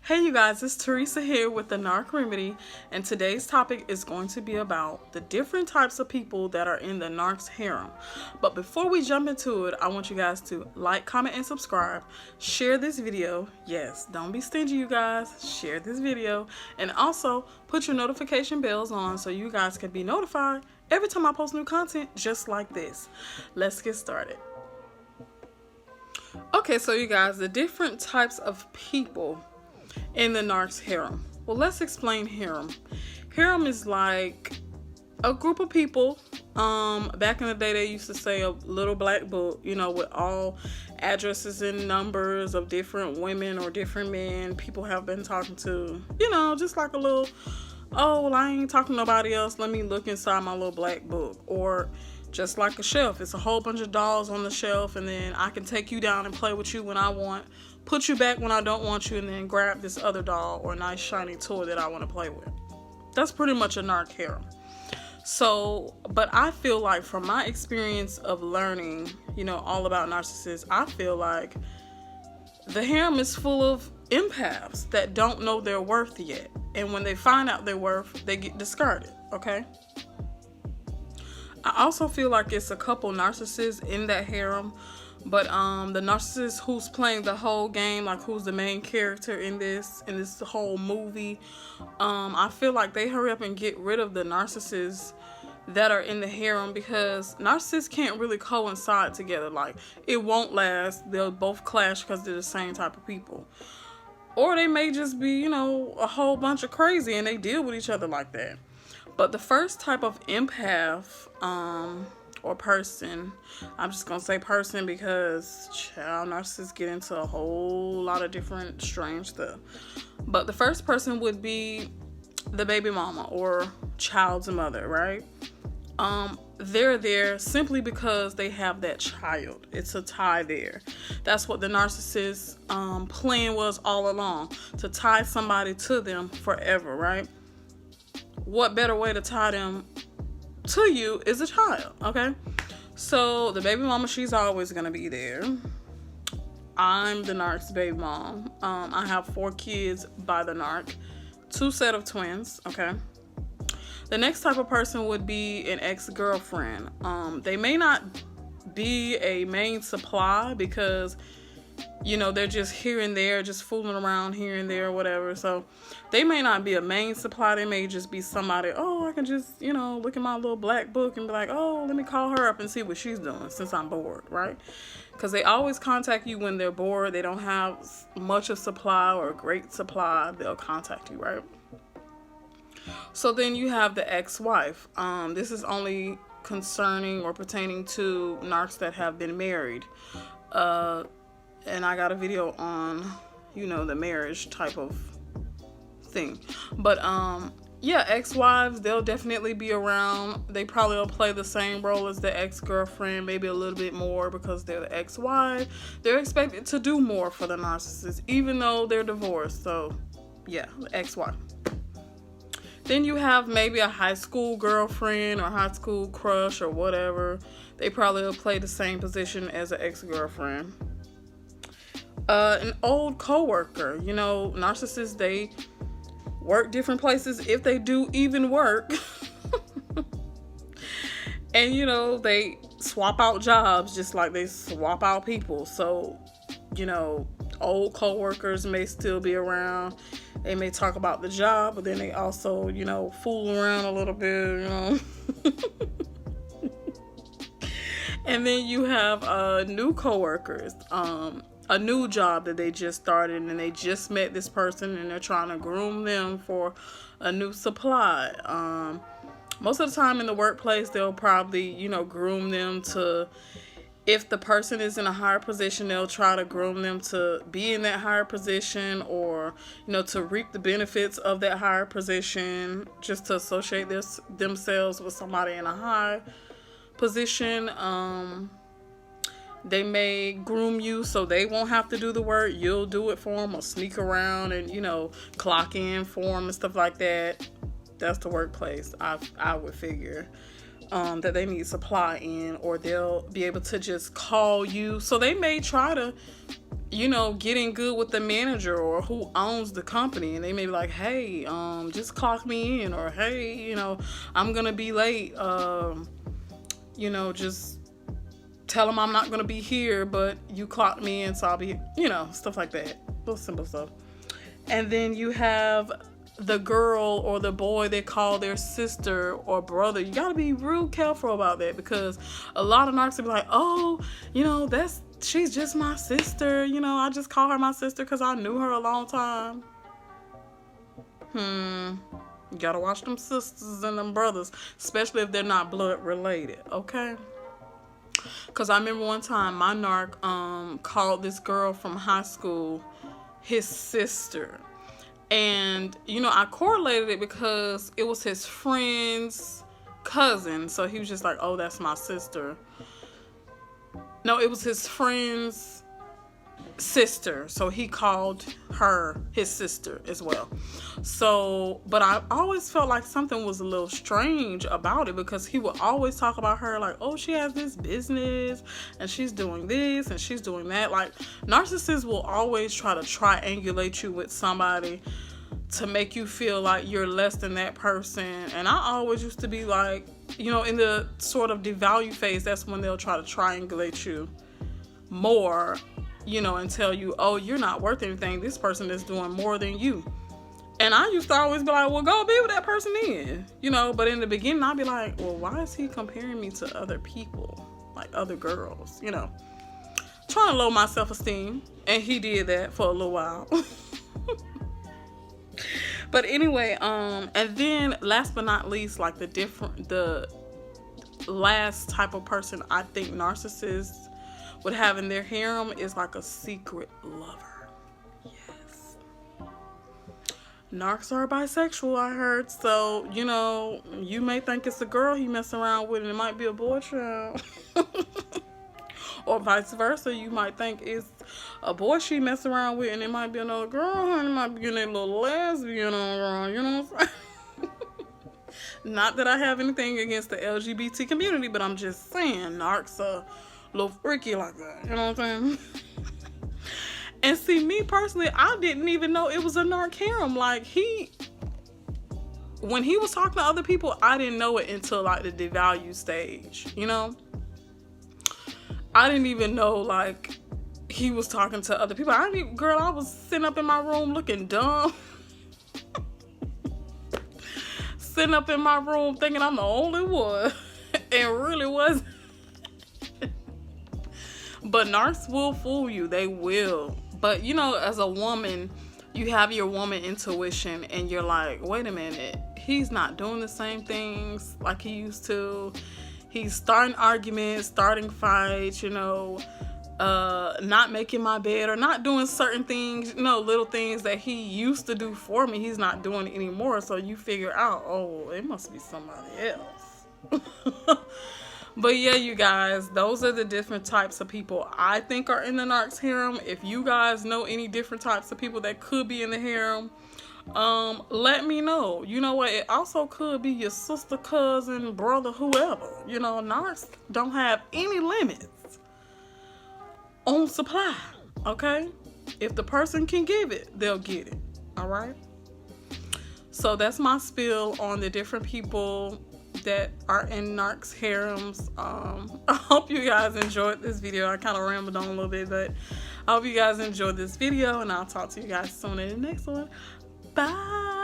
Hey you guys, it's Teresa here with the Narc Remedy, and today's topic is going to be about the different types of people that are in the Narc's harem. But before we jump into it, I want you guys to like, comment, and subscribe. Share this video. Yes, don't be stingy you guys. Share this video. And also, put your notification bells on so you guys can be notified every time I post new content just like this. Let's get started. Okay, so you guys, the different types of people in the Narc's harem. Well, let's explain harem. Harem is like a group of people. Back in the day, they used to say a little black book, with all addresses and numbers of different women or different men people have been talking to. Just like a little, oh, well, I ain't talking to nobody else. Let me look inside my little black book. Or just like a shelf. It's a whole bunch of dolls on the shelf, and then I can take you down and play with you when I want, put you back when I don't want you, and then grab this other doll or nice shiny toy that I want to play with. That's pretty much a narc harem. So, but I feel like from my experience of learning, all about narcissists, I feel like the harem is full of empaths that don't know their worth yet. And when they find out their worth, they get discarded, okay? I also feel like it's a couple narcissists in that harem, but the narcissist who's playing the whole game, like who's the main character in this whole movie, I feel like they hurry up and get rid of the narcissists that are in the harem, because narcissists can't really coincide together. Like, it won't last. They'll both clash because they're the same type of people. Or they may just be, a whole bunch of crazy and they deal with each other like that. But the first type of empath, or person, I'm just gonna say person because child narcissists get into a whole lot of different strange stuff. But the first person would be the baby mama or child's mother, right? They're there simply because they have that child. It's a tie there. That's what the narcissist plan was all along, to tie somebody to them forever, right? What better way to tie them to you is a child, okay? So the baby mama, she's always gonna be there. I'm the narc's baby mom. I have 4 kids by the narc, 2 set of twins, okay? The next type of person would be an ex-girlfriend. They may not be a main supply because they're just here and there, just fooling around here and there or whatever. So they may not be a main supply. They may just be somebody, oh, I can just, look at my little black book and be like, oh, let me call her up and see what she's doing since I'm bored, right? Because they always contact you when they're bored. They don't have much of supply or a great supply. They'll contact you, right? So then you have the ex-wife. This is only concerning or pertaining to narcs that have been married. And I got a video on, the marriage type of thing. But, yeah, ex-wives, they'll definitely be around. They probably will play the same role as the ex-girlfriend, maybe a little bit more because they're the ex-wife. They're expected to do more for the narcissist, even though they're divorced. So, yeah, the ex-wife. Then you have maybe a high school girlfriend or high school crush or whatever. They probably will play the same position as an ex-girlfriend. An old coworker, narcissists, they work different places if they do even work. And, they swap out jobs just like they swap out people. So, old coworkers may still be around. They may talk about the job, but then they also, fool around a little bit, And then you have new coworkers, a new job that they just started, and they just met this person and they're trying to groom them for a new supply. Most of the time in the workplace, they'll probably, groom them to, if the person is in a higher position, they'll try to groom them to be in that higher position, or, to reap the benefits of that higher position, just to associate themselves with somebody in a high position. They may groom you so they won't have to do the work. You'll do it for them, or sneak around and, clock in for them and stuff like that. That's the workplace, I would figure. That they need supply in, or they'll be able to just call you. So they may try to you know, getting good with the manager or who owns the company, and they may be like, hey, just clock me in, or hey, you know, I'm gonna be late, you know, just tell them I'm not gonna be here, but you clock me in, so I'll be, you know, stuff like that, little simple stuff. And then you have the girl or the boy they call their sister or brother. You gotta be real careful about that, because a lot of narcs will be like, oh, you know, she's just my sister, you know, I just call her my sister because I knew her a long time. You gotta watch them sisters and them brothers, especially if they're not blood related, okay? Because I remember one time my narc called this girl from high school his sister. And, you know, I correlated it because it was his friend's cousin. So he was just like, oh, that's my sister. No, it was his friend's sister. So he called her his sister as well. So, but I always felt like something was a little strange about it, because he would always talk about her like, oh, she has this business and she's doing this and she's doing that. Like, narcissists will always try to triangulate you with somebody to make you feel like you're less than that person. And I always used to be like, you know, in the sort of devalue phase, that's when they'll try to triangulate you more, you know, and tell you, oh, you're not worth anything. This person is doing more than you. And I used to always be like, well, go be with that person then, you know. But in the beginning, I'd be like, well, why is he comparing me to other people, like other girls, you know, trying to lower my self-esteem. And he did that for a little while. But anyway, and then last but not least, like the last type of person I think narcissists would have in their harem is like a secret lover. Yes. Narcs are bisexual, I heard. So, you know, you may think it's a girl he messing around with and it might be a boy child. Or vice versa. You might think it's a boy she mess around with and it might be another girl, and it might be a little lesbian on, you know what I'm saying? Not that I have anything against the LGBT community, but I'm just saying narcs are a little freaky like that, you know what I'm saying? And see, me personally, I didn't even know it was a narc harem. Like, when he was talking to other people, I didn't know it until like the devalue stage, you know? I didn't even know like he was talking to other people. Girl, I was sitting up in my room looking dumb. Sitting up in my room thinking I'm the only one. And really wasn't. But narcs will fool you. They will. But, you know, as a woman, you have your woman intuition and you're like, wait a minute. He's not doing the same things like he used to. He's starting arguments, starting fights, you know, not making my bed or not doing certain things, you know, little things that he used to do for me. He's not doing it anymore. So you figure out, oh, it must be somebody else. But yeah, you guys, those are the different types of people I think are in the narcs harem. If you guys know any different types of people that could be in the harem, let me know. You know what? It also could be your sister, cousin, brother, whoever. You know, narcs don't have any limits on supply. Okay? If the person can give it, they'll get it. All right? So that's my spiel on the different people that are in narcs harems. I hope you guys enjoyed this video. I kind of rambled on a little bit, but I hope you guys enjoyed this video, and I'll talk to you guys soon in the next one. Bye.